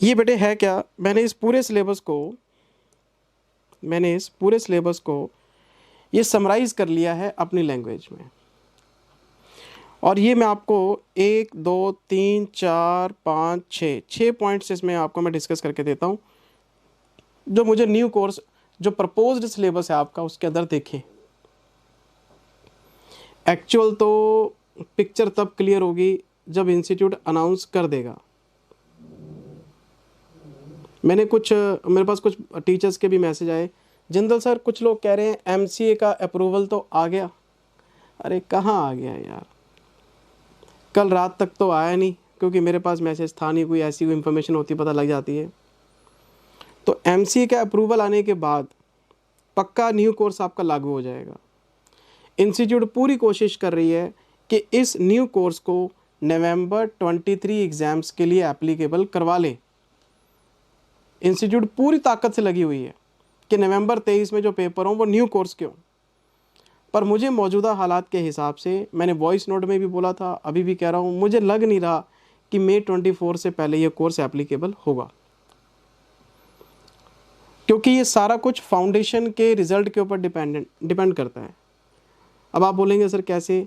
ये बेटे है क्या, मैंने इस पूरे सिलेबस को ये समराइज कर लिया है अपनी लैंग्वेज में। और ये मैं आपको 1 2 3 4 5 6 पॉइंट्स इसमें आपको मैं डिस्कस करके देता हूँ, जो मुझे न्यू कोर्स जो प्रपोज्ड सिलेबस है आपका उसके अंदर देखें। एक्चुअल तो पिक्चर तब क्लियर होगी जब इंस्टीट्यूट अनाउंस कर देगा। मेरे पास कुछ टीचर्स के भी मैसेज आए, जिंदल सर कुछ लोग कह रहे हैं एमसीए का अप्रूवल तो आ गया। अरे कहाँ आ गया यार, कल रात तक तो आया नहीं, क्योंकि मेरे पास मैसेज था नहीं, कोई ऐसी कोई इन्फॉर्मेशन होती पता लग जाती है। तो एमसीए का अप्रूवल आने के बाद पक्का न्यू कोर्स आपका लागू हो जाएगा। इंस्टीट्यूट पूरी कोशिश कर रही है कि इस न्यू कोर्स को नवंबर 23 एग्ज़ाम्स के लिए एप्लीकेबल करवा ले। इंस्टीट्यूट पूरी ताकत से लगी हुई है कि नवंबर 23 में जो पेपर हों वो न्यू कोर्स के हों। पर मुझे मौजूदा हालात के हिसाब से, मैंने वॉइस नोट में भी बोला था, अभी भी कह रहा हूँ, मुझे लग नहीं रहा कि मई 24 से पहले ये कोर्स एप्लीकेबल होगा, क्योंकि ये सारा कुछ फाउंडेशन के रिज़ल्ट के ऊपर डिपेंड करता है। अब आप बोलेंगे सर कैसे,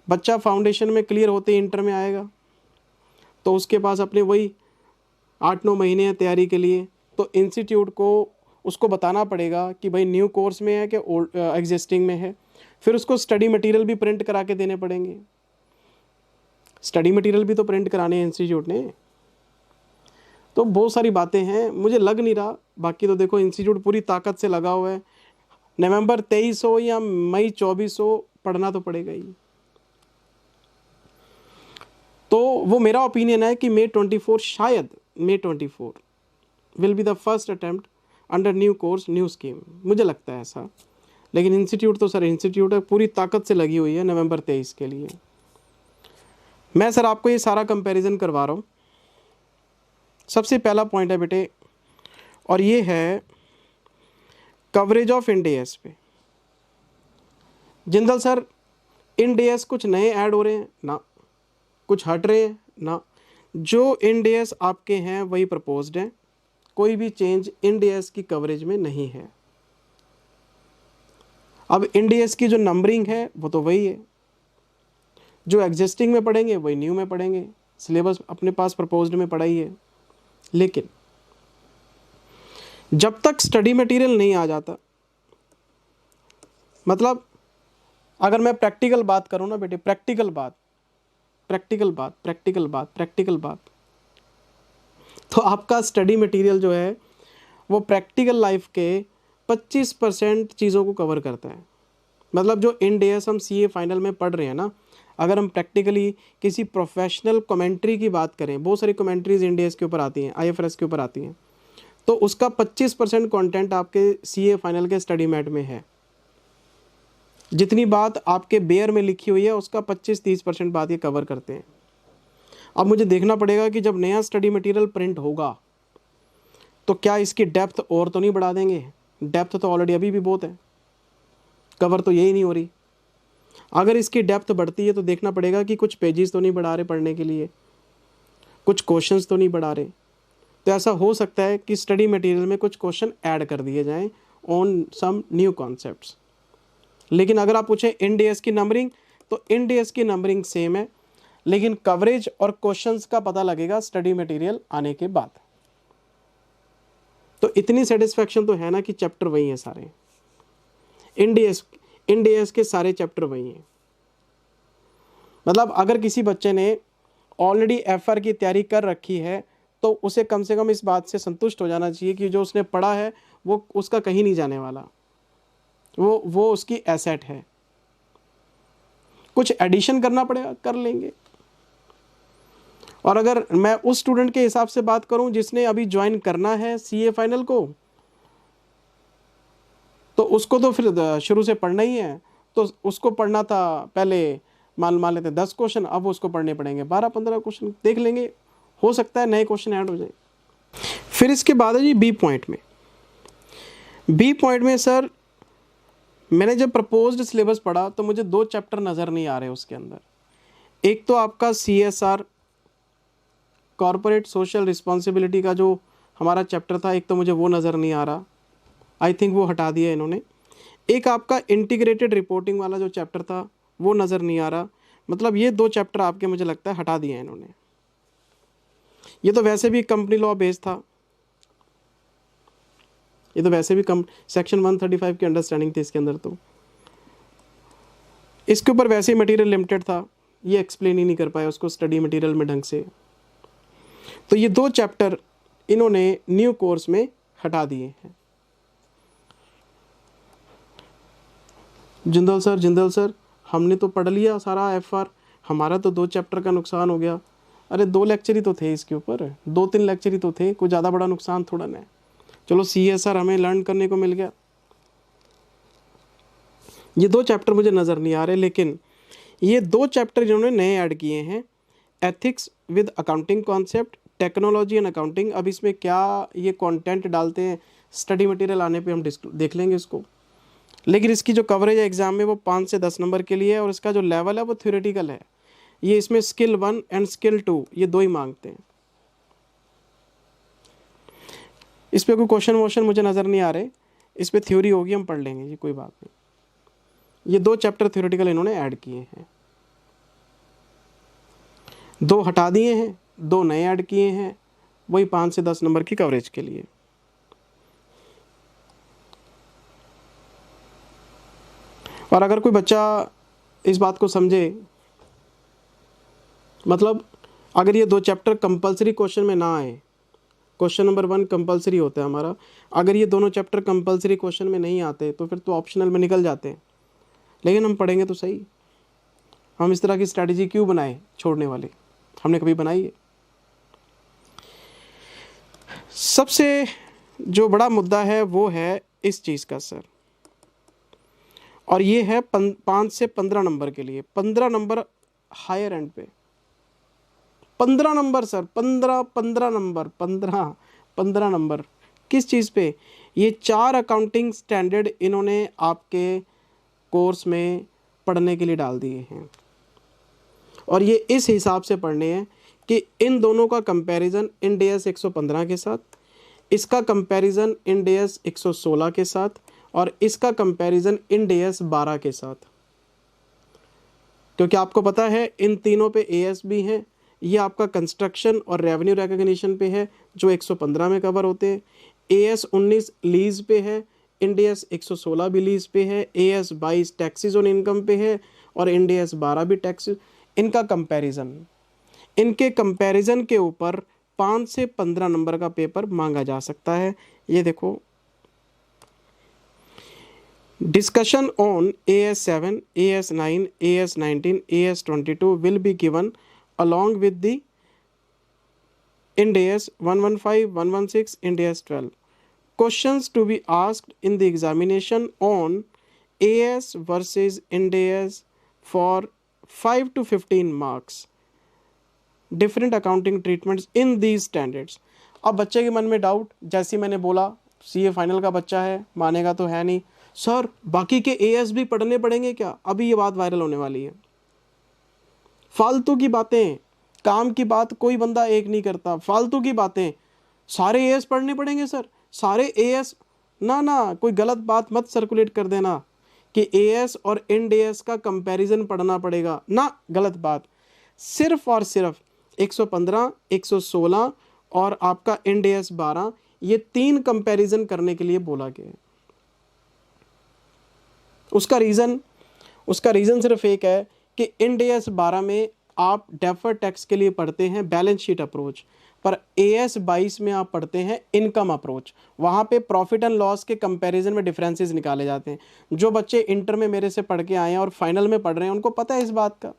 बच्चा फाउंडेशन में क्लियर होते ही इंटर में आएगा, तो उसके पास अपने वही 8-9 महीने हैं तैयारी के लिए। तो इंस्टीट्यूट को उसको बताना पड़ेगा कि भाई न्यू कोर्स में है कि ओल्ड एग्जिस्टिंग में है। फिर उसको स्टडी मटेरियल भी प्रिंट करा के देने पड़ेंगे। स्टडी मटेरियल भी तो प्रिंट कराने हैं इंस्टीट्यूट ने। तो बहुत सारी बातें हैं, मुझे लग नहीं रहा। बाकी तो देखो इंस्टीट्यूट पूरी ताकत से लगा हुआ है, नवंबर 23 हो या मई 24 हो, पढ़ना तो पड़ेगा ही। तो वो मेरा ओपिनियन है कि मई 24, शायद मई 24 will be the first attempt under new course new scheme, मुझे लगता है ऐसा। लेकिन इंस्टीट्यूट तो सर इंस्टीट्यूट है, पूरी ताकत से लगी हुई है नवंबर 23 के लिए। मैं सर आपको ये सारा कंपैरिजन करवा रहा हूँ। सबसे पहला पॉइंट है बेटे, और ये है कवरेज ऑफ इंडेस पे। जिंदल सर इंडेस कुछ नए ऐड हो रहे हैं ना, कुछ हट रहे हैं ना, जो इंडेस आपके हैं वही प्रपोज्ड हैं, कोई भी चेंज इंडेस की कवरेज में नहीं है। अब इंडेस की जो नंबरिंग है वो तो वही है, जो एग्जिस्टिंग में पढ़ेंगे वही न्यू में पढ़ेंगे, सिलेबस अपने पास प्रपोज्ड में पढ़ा ही है। लेकिन जब तक स्टडी मटेरियल नहीं आ जाता, मतलब अगर मैं प्रैक्टिकल बात करूं ना बेटे, प्रैक्टिकल बात, तो आपका स्टडी मटेरियल जो है वो प्रैक्टिकल लाइफ के 25% चीज़ों को कवर करता है। मतलब जो इन डेज हम सीए फाइनल में पढ़ रहे हैं ना, अगर हम प्रैक्टिकली किसी प्रोफेशनल कमेंट्री की बात करें, बहुत सारी कमेंट्रीज इन डेज के ऊपर आती हैं, आईएफआरएस के ऊपर आती हैं, तो उसका 25% कंटेंट आपके सीए फाइनल के स्टडी मैट में है। जितनी बात आपके बेयर में लिखी हुई है उसका 25-30% बात ये कवर करते हैं। अब मुझे देखना पड़ेगा कि जब नया स्टडी मटेरियल प्रिंट होगा तो क्या इसकी डेप्थ और तो नहीं बढ़ा देंगे। डेप्थ तो ऑलरेडी अभी भी बहुत है, कवर तो यही नहीं हो रही। अगर इसकी डेप्थ बढ़ती है तो देखना पड़ेगा कि कुछ पेजेस तो नहीं बढ़ा रहे पढ़ने के लिए, कुछ क्वेश्चंस तो नहीं बढ़ा रहे। तो ऐसा हो सकता है कि स्टडी मटेरियल में कुछ क्वेश्चन ऐड कर दिए जाएं ऑन सम न्यू कॉन्सेप्ट्स। लेकिन अगर आप पूछें इन डेज की नंबरिंग, तो इन डेज की नंबरिंग सेम है, लेकिन कवरेज और क्वेश्चंस का पता लगेगा स्टडी मटेरियल आने के बाद। तो इतनी सेटिस्फेक्शन तो है ना कि चैप्टर वही हैं सारे, इन डेज के सारे चैप्टर वही हैं। मतलब अगर किसी बच्चे ने ऑलरेडी एफआर की तैयारी कर रखी है तो उसे कम से कम इस बात से संतुष्ट हो जाना चाहिए कि जो उसने पढ़ा है वो उसका कहीं नहीं जाने वाला, वो उसकी एसेट है। कुछ एडिशन करना पड़ेगा, कर लेंगे। और अगर मैं उस स्टूडेंट के हिसाब से बात करूं जिसने अभी ज्वाइन करना है सीए फाइनल को, तो उसको तो फिर शुरू से पढ़ना ही है। तो उसको पढ़ना था पहले, मान लेते 10 क्वेश्चन, अब उसको पढ़ने पड़ेंगे 12-15 क्वेश्चन, देख लेंगे, हो सकता है नए क्वेश्चन ऐड हो जाए। फिर इसके बाद है जी बी पॉइंट में सर मैंने जब प्रपोज्ड सिलेबस पढ़ा तो मुझे 2 चैप्टर नज़र नहीं आ रहे उसके अंदर। एक तो आपका CSR कॉर्पोरेट सोशल रिस्पॉन्सिबिलिटी का जो हमारा चैप्टर था, एक तो मुझे वो नज़र नहीं आ रहा, आई थिंक वो हटा दिया इन्होंने। एक आपका इंटीग्रेटेड रिपोर्टिंग वाला जो चैप्टर था वो नज़र नहीं आ रहा। मतलब ये 2 चैप्टर आपके मुझे लगता है हटा दिए हैं इन्होंने। ये तो वैसे भी कंपनी लॉ बेस्ड था, ये तो वैसे भी सेक्शन 135 की अंडरस्टैंडिंग थी इसके अंदर, तो इसके ऊपर वैसे ही मटेरियल लिमिटेड था, ये एक्सप्लेन ही नहीं कर पाया उसको स्टडी मटेरियल में ढंग से। तो ये 2 चैप्टर इन्होंने न्यू कोर्स में हटा दिए हैं। जिंदल सर हमने तो पढ़ लिया सारा FR, हमारा तो 2 चैप्टर का नुकसान हो गया। अरे 2 लेक्चर ही तो थे इसके ऊपर, 2-3 लेक्चर ही तो थे, कोई ज़्यादा बड़ा नुकसान थोड़ा ना है। चलो CSR हमें लर्न करने को मिल गया। ये 2 चैप्टर मुझे नज़र नहीं आ रहे, लेकिन ये 2 चैप्टर जिन्होंने नए ऐड किए हैं, ethics with accounting concept, technology and accounting. अब इसमें क्या ये कंटेंट डालते हैं, स्टडी मटेरियल आने पे हम देख लेंगे इसको, लेकिन इसकी जो कवरेज है एग्जाम में वो 5 से 10 नंबर के लिए है, और इसका जो लेवल है वो थ्योरेटिकल है। ये इसमें स्किल 1 एंड स्किल 2 ये 2 ही मांगते हैं। इस पर कोई क्वेश्चन मुझे नज़र नहीं आ रहे, इस पर थ्योरी होगी, हम पढ़ लेंगे, ये कोई बात नहीं। ये 2 चैप्टर थ्योरेटिकल इन्होंने ऐड किए हैं, 2 हटा दिए हैं, 2 नए ऐड किए हैं, वही 5 से 10 नंबर की कवरेज के लिए। और अगर कोई बच्चा इस बात को समझे, मतलब अगर ये 2 चैप्टर कंपलसरी क्वेश्चन में ना आए, क्वेश्चन नंबर 1 कंपलसरी होता है हमारा, अगर ये दोनों चैप्टर कंपलसरी क्वेश्चन में नहीं आते तो फिर तो ऑप्शनल में निकल जाते हैं, लेकिन हम पढ़ेंगे तो सही। हम इस तरह की स्ट्रैटेजी क्यों बनाए छोड़ने वाले, हमने कभी बनाई है? सबसे जो बड़ा मुद्दा है वो है इस चीज़ का सर, और ये है 5 से 15 नंबर के लिए, 15 नंबर हायर एंड पे, 15 नंबर सर, 15 नंबर किस चीज़ पे? ये 4 अकाउंटिंग स्टैंडर्ड इन्होंने आपके कोर्स में पढ़ने के लिए डाल दिए हैं, और ये इस हिसाब से पढ़ने हैं कि इन दोनों का कंपैरिजन इंड AS 115 के साथ, इसका कंपैरिजन इंड AS 116 के साथ, और इसका कंपैरिजन इंड AS 12 के साथ। क्योंकि आपको पता है इन तीनों पे AS भी हैं, ये आपका कंस्ट्रक्शन और रेवेन्यू रिकॉग्निशन पे है जो 115 में कवर होते हैं, AS 19 लीज पे है, इंड AS 116 भी लीज पे है, AS 22 टैक्सेस ऑन इनकम पे है, और इंड AS 12 भी टैक्स। इनका कंपैरिजन, इनके कंपैरिजन के ऊपर 5 से 15 नंबर का पेपर मांगा जा सकता है। ये देखो, discussion on AS 7, AS 9, AS 19, AS 22 will be given along with the IND AS 115, 116, IND AS 12. Questions to be asked in the examination on AS versus IND AS for 5 to 15 marks. Different accounting treatments in these standards. अब बच्चे के मन में doubt, जैसे मैंने बोला CA final का बच्चा है, मानेगा तो है नहीं सर, बाकी के AS भी पढ़ने पड़ेंगे क्या? अभी ये बात वायरल होने वाली है। फालतू की बातें, काम की बात कोई बंदा एक नहीं करता, फालतू की बातें। सारे AS पढ़ने पड़ेंगे सर, सारे AS ना, कोई गलत बात मत सर्कुलेट कर देना कि AS और इंड AS का कंपैरिजन पढ़ना पड़ेगा ना, गलत बात। सिर्फ और सिर्फ 115, 116 और आपका इंड AS 12, ये 3 कंपैरिजन करने के लिए बोला गया है। उसका रीज़न सिर्फ एक है कि इंड AS 12 में आप डेफर टैक्स के लिए पढ़ते हैं बैलेंस शीट अप्रोच, पर AS 22 में आप पढ़ते हैं इनकम अप्रोच। वहाँ पे प्रॉफिट एंड लॉस के कंपैरिजन में डिफरेंसेस निकाले जाते हैं। जो बच्चे इंटर में मेरे से पढ़ के आए हैं और फाइनल में पढ़ रहे हैं उनको पता है इस बात का।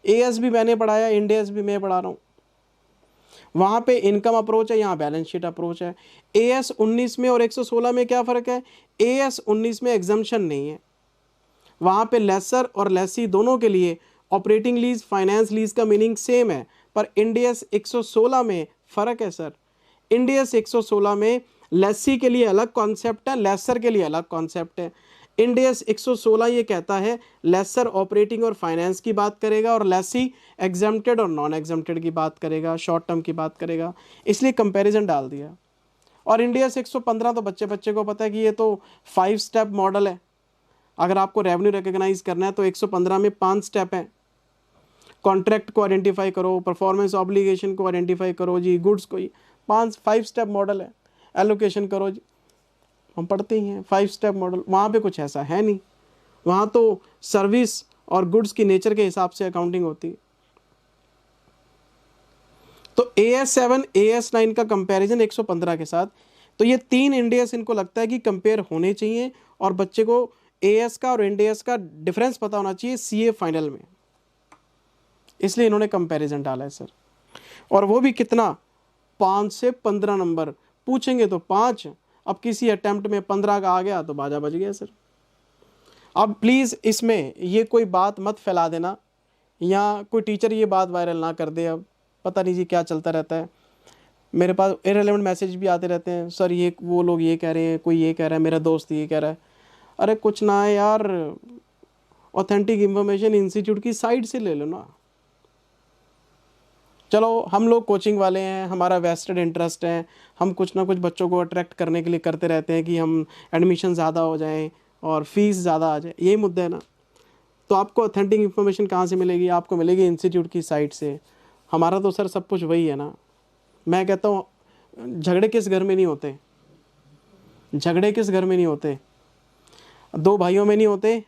AS भी मैंने पढ़ाया, इंड AS भी मैं पढ़ा रहा हूँ। वहाँ पे इनकम अप्रोच है, यहाँ बैलेंस शीट अप्रोच है। AS 19 में और 116 में क्या फ़र्क है? AS 19 में एग्जम्पशन नहीं है, वहाँ पे लेसर और लेसी दोनों के लिए ऑपरेटिंग लीज, फाइनेंस लीज का मीनिंग सेम है, पर इंड AS 116 में फ़र्क है सर। इंड AS 116 में लेसी के लिए अलग कॉन्सेप्ट है, लेसर के लिए अलग कॉन्सेप्ट है। इंडेस 116 ये कहता है लेसर ऑपरेटिंग और फाइनेंस की बात करेगा, और लेसी एग्जम्प्टेड और नॉन एग्जम्प्टेड की बात करेगा, शॉर्ट टर्म की बात करेगा, इसलिए कंपैरिजन डाल दिया। और इंडेस 115 तो बच्चे बच्चे को पता है कि ये तो 5 स्टेप मॉडल है। अगर आपको रेवेन्यू रिकग्नाइज करना है तो 115 में 5 स्टेप हैं। कॉन्ट्रैक्ट को आइडेंटिफाई करो, परफॉर्मेंस ऑब्लिगेशन को आइडेंटिफाई करो जी, गुड्स को, 5 स्टेप मॉडल है। एलोकेशन करो जी, हम पढ़ते ही हैं 5 स्टेप मॉडल। वहाँ पे कुछ ऐसा है नहीं, वहाँ तो सर्विस और गुड्स की नेचर के हिसाब से अकाउंटिंग होती है। तो AS7 AS9 का कंपैरिजन 115 के साथ, तो ये 3 इंडेस इनको लगता है कि कंपेयर होने चाहिए, और बच्चे को AS का और इंडेस का डिफरेंस पता होना चाहिए CA फाइनल में, इसलिए इन्होंने कंपैरिजन डाला है सर। और वो भी कितना, 5 से 15 नंबर पूछेंगे तो 5, अब किसी अटेम्प्ट में 15 का आ गया तो बाजा बज गया सर। अब प्लीज़ इसमें ये कोई बात मत फैला देना, या कोई टीचर ये बात वायरल ना कर दे। अब पता नहीं जी क्या चलता रहता है, मेरे पास इररिलेवेंट मैसेज भी आते रहते हैं, सर ये वो लोग ये कह रहे हैं, कोई ये कह रहा है, मेरा दोस्त ये कह रहा है। अरे कुछ ना है यार, ऑथेंटिक इंफॉर्मेशन इंस्टीट्यूट की साइट से ले लो ना। चलो हम लोग कोचिंग वाले हैं, हमारा वेस्टेड इंटरेस्ट है, हम कुछ ना कुछ बच्चों को अट्रैक्ट करने के लिए करते रहते हैं कि हम एडमिशन ज़्यादा हो जाएं और फीस ज़्यादा आ जाए, यही मुद्दा है ना। तो आपको ऑथेंटिक इन्फॉर्मेशन कहाँ से मिलेगी, आपको मिलेगी इंस्टीट्यूट की साइट से। हमारा तो सर सब कुछ वही है ना। मैं कहता हूँ झगड़े किस घर में नहीं होते, झगड़े किस घर में नहीं होते, 2 भाइयों में नहीं होते,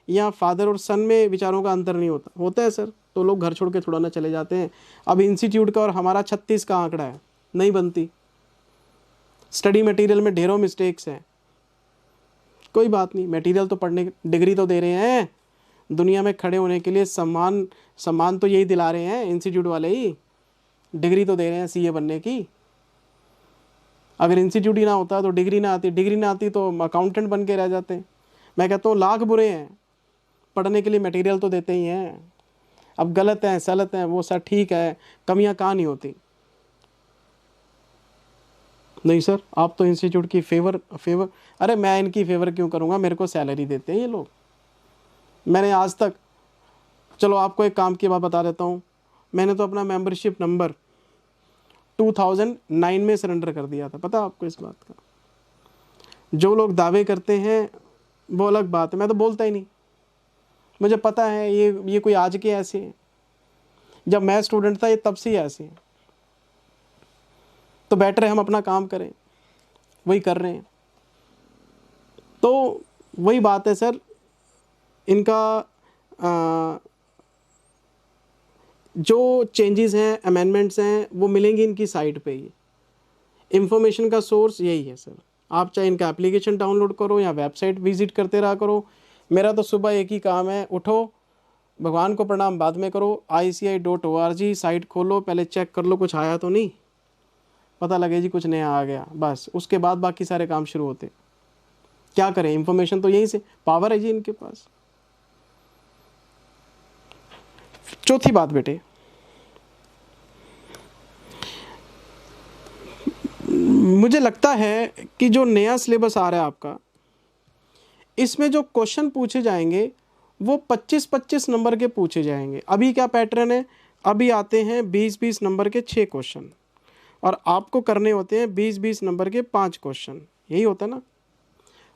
या फादर और सन में विचारों का अंतर नहीं होता, होता है सर, तो लोग घर छोड़ के थोड़ा ना चले जाते हैं। अब इंस्टीट्यूट का और हमारा 36 का आंकड़ा है, नहीं बनती। स्टडी मटेरियल में ढेरों मिस्टेक्स हैं, कोई बात नहीं, मटेरियल तो पढ़ने, डिग्री तो दे रहे हैं, दुनिया में खड़े होने के लिए सम्मान तो यही दिला रहे हैं इंस्टीट्यूट वाले ही, डिग्री तो दे रहे हैं CA बनने की। अगर इंस्टीट्यूट ही ना होता तो डिग्री ना आती तो अकाउंटेंट बन के रह जाते। मैं कहता हूँ लाख बुरे हैं, पढ़ने के लिए मटेरियल तो देते ही हैं। अब गलत हैं सलत हैं वो सर ठीक है, कमियां कहाँ नहीं होती। नहीं सर आप तो इंस्टीट्यूट की फेवर, अरे मैं इनकी फेवर क्यों करूँगा, मेरे को सैलरी देते हैं ये लोग। मैंने आज तक, चलो आपको एक काम की बात बता देता हूँ, मैंने तो अपना मेंबरशिप नंबर 2009 में सरेंडर कर दिया था, पता आपको इस बात का। जो लोग दावे करते हैं वो अलग बात है, मैं तो बोलता ही नहीं, मुझे पता है ये कोई आज के ऐसे हैं, जब मैं स्टूडेंट था ये तब से ही ऐसे हैं। तो बेटर है हम अपना काम करें, वही कर रहे हैं। तो वही बात है सर, इनका जो चेंजेस हैं, अमेंडमेंट्स हैं, वो मिलेंगी इनकी साइट पे ही। इंफॉर्मेशन का सोर्स यही है सर, आप चाहे इनका एप्लीकेशन डाउनलोड करो या वेबसाइट विजिट करते रहा करो। मेरा तो सुबह एक ही काम है, उठो, भगवान को प्रणाम बाद में करो, ICI.org साइट खोलो, पहले चेक कर लो कुछ आया तो नहीं, पता लगे जी कुछ नया आ गया, बस उसके बाद बाकी सारे काम शुरू होते। क्या करें, इंफॉर्मेशन तो यहीं से, पावर है जी इनके पास। चौथी बात बेटे, मुझे लगता है कि जो नया सिलेबस आ रहा है आपका, इसमें जो क्वेश्चन पूछे जाएंगे वो 25-25 नंबर के पूछे जाएंगे। अभी क्या पैटर्न है, अभी आते हैं 20-20 नंबर के 6 क्वेश्चन, और आपको करने होते हैं 20-20 नंबर के 5 क्वेश्चन, यही होता है ना।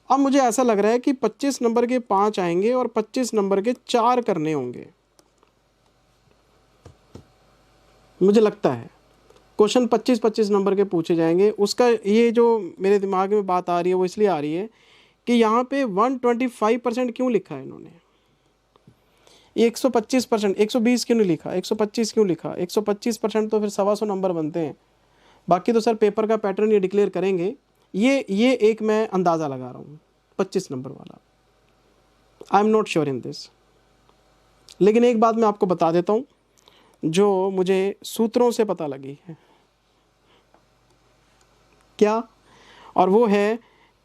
अब मुझे ऐसा लग रहा है कि 25 नंबर के 5 आएंगे और 25 नंबर के 4 करने होंगे, मुझे लगता है क्वेश्चन 25-25 नंबर के पूछे जाएंगे। उसका ये जो मेरे दिमाग में बात आ रही है वो इसलिए आ रही है कि यहाँ पे 125% क्यों लिखा है इन्होंने, ये 125%, 120 क्यों नहीं लिखा, 125 क्यों लिखा। 125% तो फिर 125 नंबर बनते हैं, बाकी तो सर पेपर का पैटर्न ये डिक्लेयर करेंगे। ये एक मैं अंदाज़ा लगा रहा हूँ 25 नंबर वाला, I am not sure in this. लेकिन एक बात मैं आपको बता देता हूँ जो मुझे सूत्रों से पता लगी है, क्या, और वो है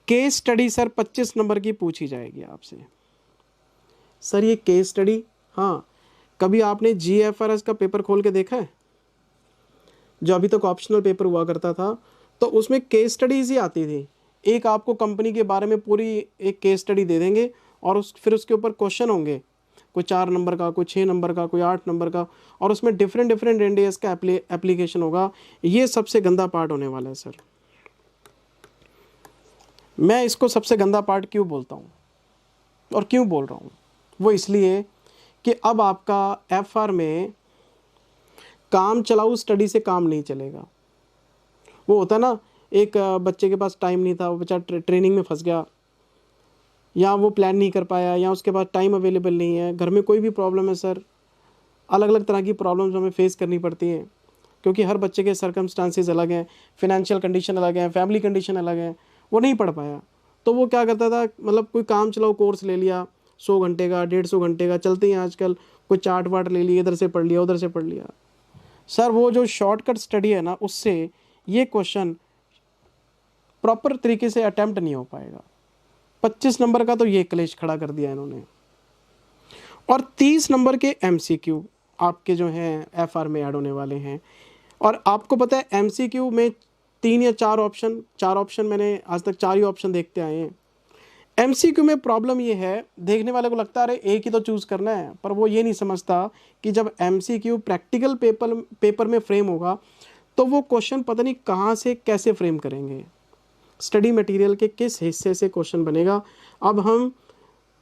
केस स्टडी सर 25 नंबर की पूछी जाएगी आपसे। सर ये केस स्टडी, हाँ, कभी आपने GFRS का पेपर खोल के देखा है, जो अभी तक ऑप्शनल पेपर हुआ करता था, तो उसमें केस स्टडीज़ ही आती थी एक आपको कंपनी के बारे में पूरी एक केस स्टडी दे देंगे और फिर उसके ऊपर क्वेश्चन होंगे, कोई 4 नंबर का, कोई 6 नंबर का, कोई 8 नंबर का, और उसमें डिफरेंट डिफरेंट एनडीएस का एप्लीकेशन होगा। ये सबसे गंदा पार्ट होने वाला है सर। मैं इसको सबसे गंदा पार्ट क्यों बोलता हूँ और क्यों बोल रहा हूँ, वो इसलिए कि अब आपका एफआर में काम चलाऊ स्टडी से काम नहीं चलेगा। वो होता ना, एक बच्चे के पास टाइम नहीं था, वो बच्चा ट्रेनिंग में फंस गया, या वो प्लान नहीं कर पाया, या उसके पास टाइम अवेलेबल नहीं है, घर में कोई भी प्रॉब्लम है सर, अलग अलग तरह की प्रॉब्लम्स हमें फेस करनी पड़ती हैं, क्योंकि हर बच्चे के सर्कमस्टांसेस अलग हैं, फिनेंशियल कंडीशन अलग है, फैमिली कंडीशन अलग है। वो नहीं पढ़ पाया, तो वो क्या करता था, मतलब कोई काम चलाओ कोर्स ले लिया 100 घंटे का, 150 घंटे का, चलते हैं आजकल, कोई चार्ट वार्ट ले लिया, इधर से पढ़ लिया, उधर से पढ़ लिया। सर वो जो शॉर्टकट स्टडी है ना, उससे ये क्वेश्चन प्रॉपर तरीके से अटैम्प्ट नहीं हो पाएगा। 25 नंबर का तो ये क्लेश खड़ा कर दिया इन्होंने, और 30 नंबर के एमसीक्यू आपके जो हैं एफआर में ऐड होने वाले हैं। और आपको पता है एमसीक्यू में 3 या 4 ऑप्शन मैंने आज तक 4 ही ऑप्शन देखते आए हैं। एमसीक्यू में प्रॉब्लम ये है, देखने वाले को लगता है अरे एक ही तो चूज़ करना है, पर वो ये नहीं समझता कि जब एमसीक्यू प्रैक्टिकल पेपर में फ्रेम होगा तो वो क्वेश्चन पता नहीं कहाँ से कैसे फ्रेम करेंगे, स्टडी मटेरियल के किस हिस्से से क्वेश्चन बनेगा। अब हम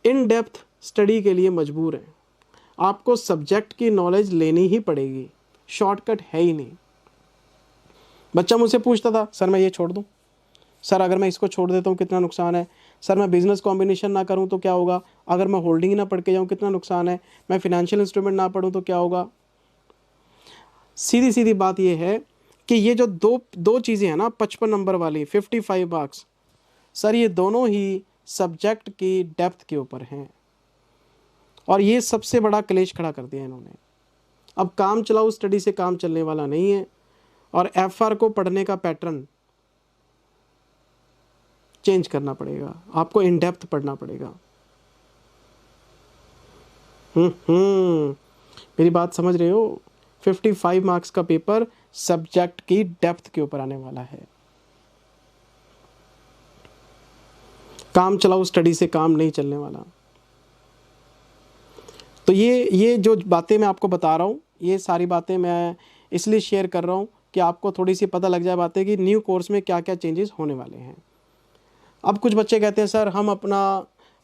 इन डेप्थ स्टडी के लिए मजबूर हैं, आपको सब्जेक्ट की नॉलेज लेनी ही पड़ेगी, शॉर्टकट है ही नहीं। बच्चा मुझसे पूछता था, सर मैं ये छोड़ दूं, सर अगर मैं इसको छोड़ देता हूँ कितना नुकसान है, सर मैं बिजनेस कॉम्बिनेशन ना करूँ तो क्या होगा, अगर मैं होल्डिंग ना पढ़ के जाऊँ कितना नुकसान है, मैं फिनेंशियल इंस्ट्रूमेंट ना पढ़ूँ तो क्या होगा। सीधी सीधी बात ये है कि ये जो दो चीज़ें हैं ना, 55 नंबर वाली 55 मार्क्स, सर ये दोनों ही सब्जेक्ट की डेप्थ के ऊपर हैं, और ये सबसे बड़ा क्लेश खड़ा कर दिया इन्होंने। अब काम चलाओ स्टडी से काम चलने वाला नहीं है, और एफआर को पढ़ने का पैटर्न चेंज करना पड़ेगा, आपको इन डेप्थ पढ़ना पड़ेगा। मेरी बात समझ रहे हो? 55 मार्क्स का पेपर सब्जेक्ट की डेप्थ के ऊपर आने वाला है। काम चलाओ स्टडी से काम नहीं चलने वाला। तो ये जो बातें मैं आपको बता रहा हूँ, ये सारी बातें मैं इसलिए शेयर कर रहा हूँ कि आपको थोड़ी सी पता लग जाए बातें कि न्यू कोर्स में क्या क्या चेंजेस होने वाले हैं। अब कुछ बच्चे कहते हैं सर हम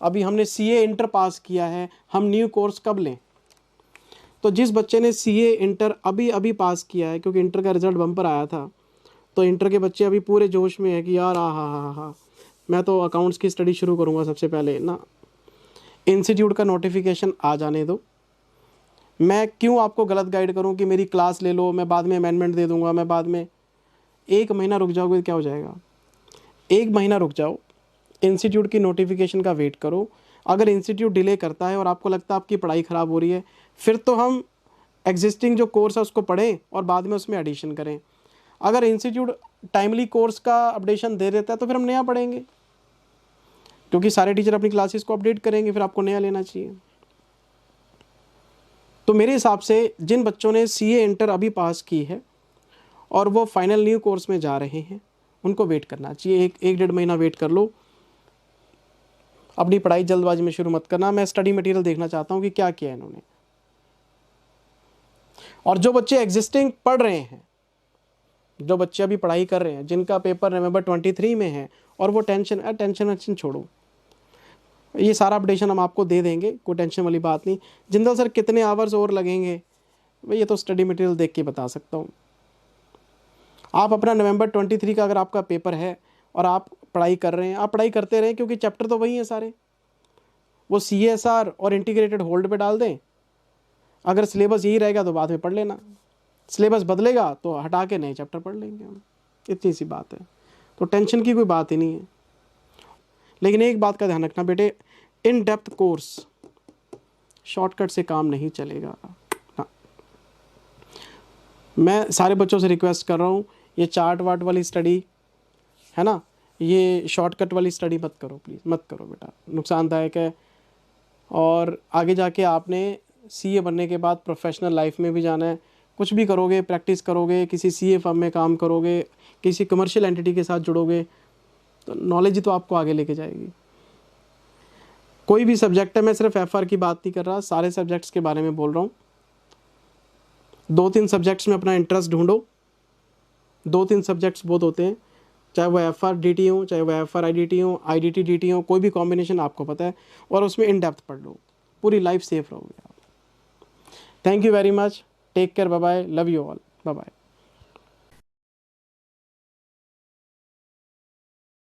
अभी हमने सीए इंटर पास किया है, हम न्यू कोर्स कब लें। तो जिस बच्चे ने सीए इंटर अभी पास किया है, क्योंकि इंटर का रिजल्ट बम्पर आया था, तो इंटर के बच्चे अभी पूरे जोश में है कि यार हा मैं तो अकाउंट्स की स्टडी शुरू करूँगा सबसे पहले ना। इंस्टीट्यूट का नोटिफिकेशन आ जाने दो, मैं क्यों आपको गलत गाइड करूं कि मेरी क्लास ले लो, मैं बाद में अमेंडमेंट दे दूंगा, मैं बाद में। 1 महीना रुक जाओगे तो क्या हो जाएगा, 1 महीना रुक जाओ, इंस्टीट्यूट की नोटिफिकेशन का वेट करो। अगर इंस्टीट्यूट डिले करता है और आपको लगता है आपकी पढ़ाई ख़राब हो रही है, फिर तो हम एग्जिस्टिंग जो कोर्स है उसको पढ़ें और बाद में उसमें एडिशन करें। अगर इंस्टीट्यूट टाइमली कोर्स का अपडेशन दे देता है तो फिर हम नया पढ़ेंगे, क्योंकि सारे टीचर अपनी क्लासेस को अपडेट करेंगे, फिर आपको नया लेना चाहिए। तो मेरे हिसाब से जिन बच्चों ने सीए इंटर अभी पास की है और वो फाइनल न्यू कोर्स में जा रहे हैं, उनको वेट करना चाहिए, 1-1.5 महीना वेट कर लो। अपनी पढ़ाई जल्दबाजी में शुरू मत करना। मैं स्टडी मटेरियल देखना चाहता हूँ कि क्या किया इन्होंने। और जो बच्चे एग्जिस्टिंग पढ़ रहे हैं, जो बच्चे अभी पढ़ाई कर रहे हैं, जिनका पेपर नवंबर 23 में है, और वो टेंशन छोड़ो, ये सारा अपडेशन हम आपको दे देंगे, कोई टेंशन वाली बात नहीं। जिंदल सर कितने आवर्स और लगेंगे, भाई ये तो स्टडी मटेरियल देख के बता सकता हूँ। आप अपना नवंबर 23 का अगर आपका पेपर है और आप पढ़ाई कर रहे हैं, आप पढ़ाई करते रहें, क्योंकि चैप्टर तो वही हैं सारे। वो CSR और इंटीग्रेटेड होल्ड पे डाल दें, अगर सिलेबस यही रहेगा तो बाद में पढ़ लेना, सिलेबस बदलेगा तो हटा के नए चैप्टर पढ़ लेंगे हम, इतनी सी बात है। तो टेंशन की कोई बात ही नहीं है। लेकिन एक बात का ध्यान रखना बेटे, इन डेप्थ कोर्स शॉर्टकट से काम नहीं चलेगा ना। मैं सारे बच्चों से रिक्वेस्ट कर रहा हूँ, ये चार्ट वार्ट वाली स्टडी है ना, ये शॉर्टकट वाली स्टडी मत करो प्लीज़, मत करो बेटा, नुकसानदायक है। और आगे जाके आपने सीए बनने के बाद प्रोफेशनल लाइफ में भी जाना है, कुछ भी करोगे, प्रैक्टिस करोगे, किसी सीए फर्म में काम करोगे, किसी कमर्शियल एंटिटी के साथ जुड़ोगे, तो नॉलेज ही तो आपको आगे लेके जाएगी। कोई भी सब्जेक्ट है, मैं सिर्फ FR की बात नहीं कर रहा, सारे सब्जेक्ट्स के बारे में बोल रहा हूँ। 2-3 सब्जेक्ट्स में अपना इंटरेस्ट ढूंढो। 2-3 सब्जेक्ट्स बहुत होते हैं, चाहे वो FR DT हो, चाहे वो FR IDT हो, IDT DT हो, कोई भी कॉम्बिनेशन आपको पता है, और उसमें इन डेप्थ पढ़ लो, पूरी लाइफ सेफ रहोगे आप। Thank you very much, take care, bye bye, love you all, bye bye.